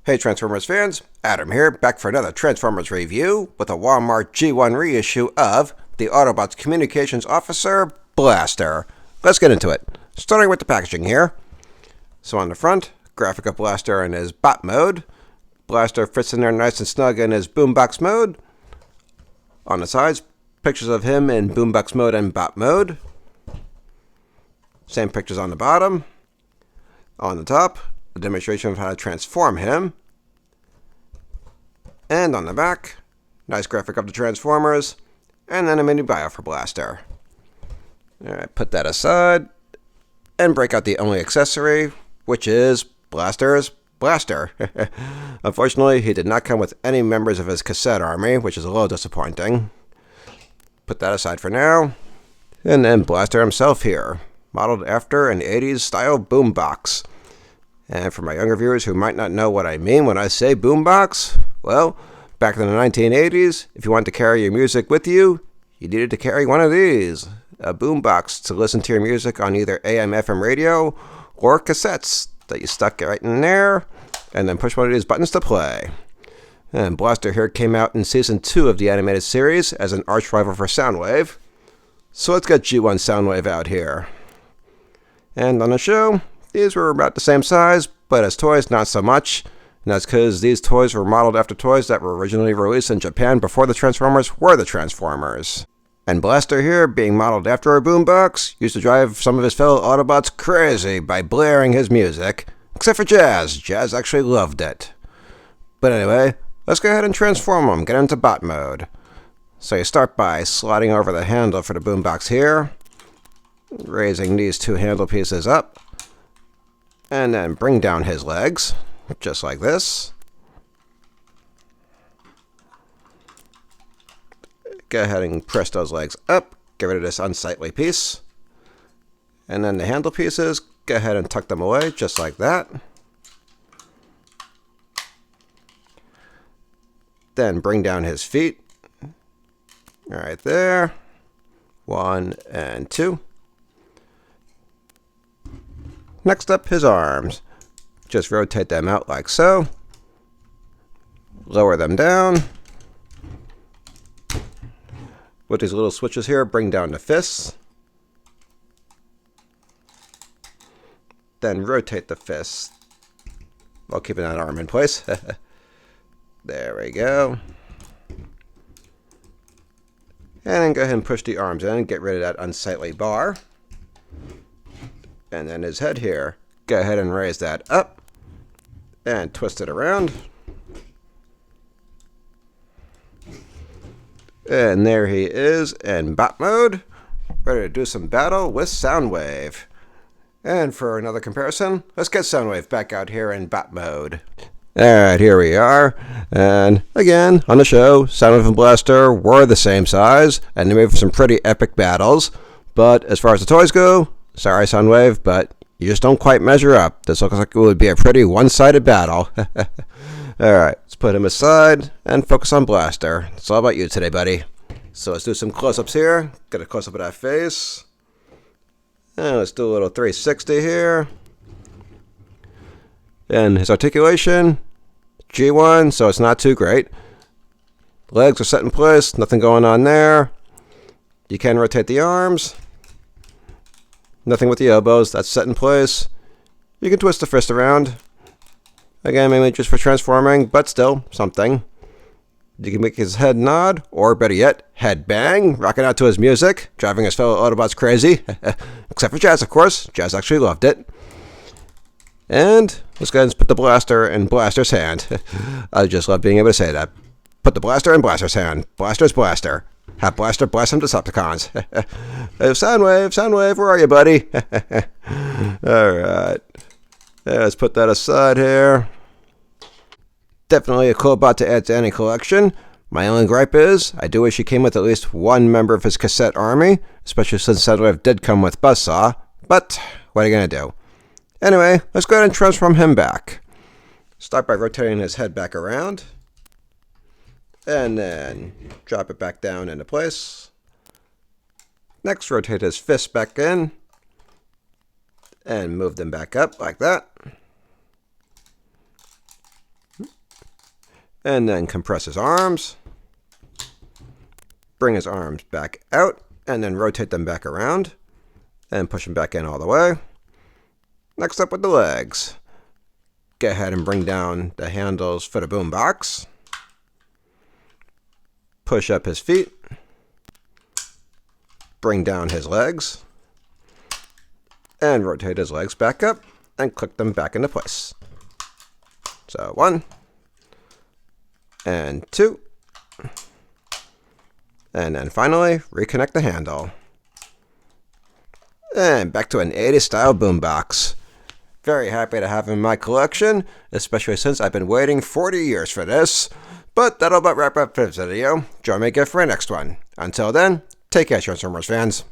Hey Transformers fans, Adam here, back for another Transformers review with a Walmart G1 reissue of the Autobots Communications Officer, Blaster. Let's get into it, starting with the packaging here. So on the front, graphic of Blaster in his bot mode. Blaster fits in there nice and snug in his boombox mode. On the sides, pictures of him in boombox mode and bot mode. Same pictures on the bottom. On the top, a demonstration of how to transform him. And on the back, nice graphic of the Transformers, and then a mini bio for Blaster. Alright, put that aside, and break out the only accessory, which is Blaster's Blaster. Unfortunately, he did not come with any members of his cassette army, which is a little disappointing. Put that aside for now. And then Blaster himself here, modeled after an 80s style boombox. And for my younger viewers who might not know what I mean when I say boombox, well, back in the 1980s, if you wanted to carry your music with you, you needed to carry one of these, a boombox, to listen to your music on either AM/FM radio or cassettes that you stuck right in there, and then push one of these buttons to play. And Blaster here came out in Season 2 of the animated series as an arch rival for Soundwave. So let's get G1 Soundwave out here. And on the show, these were about the same size, but as toys, not so much. And that's because these toys were modeled after toys that were originally released in Japan before the Transformers were the Transformers. And Blaster here, being modeled after a boombox, used to drive some of his fellow Autobots crazy by blaring his music. Except for Jazz. Jazz actually loved it. But anyway, let's go ahead and transform him, get into bot mode. So you start by sliding over the handle for the boombox here, raising these two handle pieces up, and then bring down his legs, just like this. Go ahead and press those legs up, get rid of this unsightly piece. And then the handle pieces, go ahead and tuck them away, just like that. Then bring down his feet, right there. 1 and 2. Next up, his arms. Just rotate them out like so. Lower them down. With these little switches here, bring down the fists. Then rotate the fists while keeping that arm in place. There we go. And then go ahead and push the arms in and get rid of that unsightly bar. And then his head here, go ahead and raise that up and twist it around. And there he is in bot mode, ready to do some battle with Soundwave. And for another comparison, let's get Soundwave back out here in bot mode. Alright, here we are. And again, on the show, Soundwave and Blaster were the same size, and they made for some pretty epic battles. But as far as the toys go, sorry, Soundwave, but you just don't quite measure up. This looks like it would be a pretty one-sided battle. Alright, let's put him aside and focus on Blaster. It's all about you today, buddy. So let's do some close-ups here. Get a close-up of that face. And let's do a little 360 here. And his articulation, G1, so it's not too great. Legs are set in place, nothing going on there. You can rotate the arms. Nothing with the elbows, that's set in place. You can twist the fist around. Again, mainly just for transforming, but still, something. You can make his head nod, or better yet, head bang, rocking out to his music, driving his fellow Autobots crazy. Except for Jazz, of course. Jazz actually loved it. And let's go ahead and put the Blaster in Blaster's hand. I just love being able to say that. Put the Blaster in Blaster's hand. Blaster's Blaster. Have Blaster blast some Decepticons. Soundwave, where are you, buddy? Alright. Let's put that aside here. Definitely a cool bot to add to any collection. My only gripe is, I do wish he came with at least one member of his cassette army, especially since Soundwave did come with Buzzsaw. But, what are you going to do? Anyway, let's go ahead and transform him back. Start by rotating his head back around. And then drop it back down into place. Next, rotate his fists back in. And move them back up like that. And then compress his arms. Bring his arms back out, and then rotate them back around. And push them back in all the way. Next up with the legs. Go ahead and bring down the handles for the boom box. Push up his feet. Bring down his legs. And rotate his legs back up and click them back into place. So 1 and 2. And then finally, reconnect the handle. And back to an 80s style boombox. Very happy to have him in my collection, especially since I've been waiting 40 years for this. But that'll about wrap up this video. Join me again for our next one. Until then, take care, Transformers fans.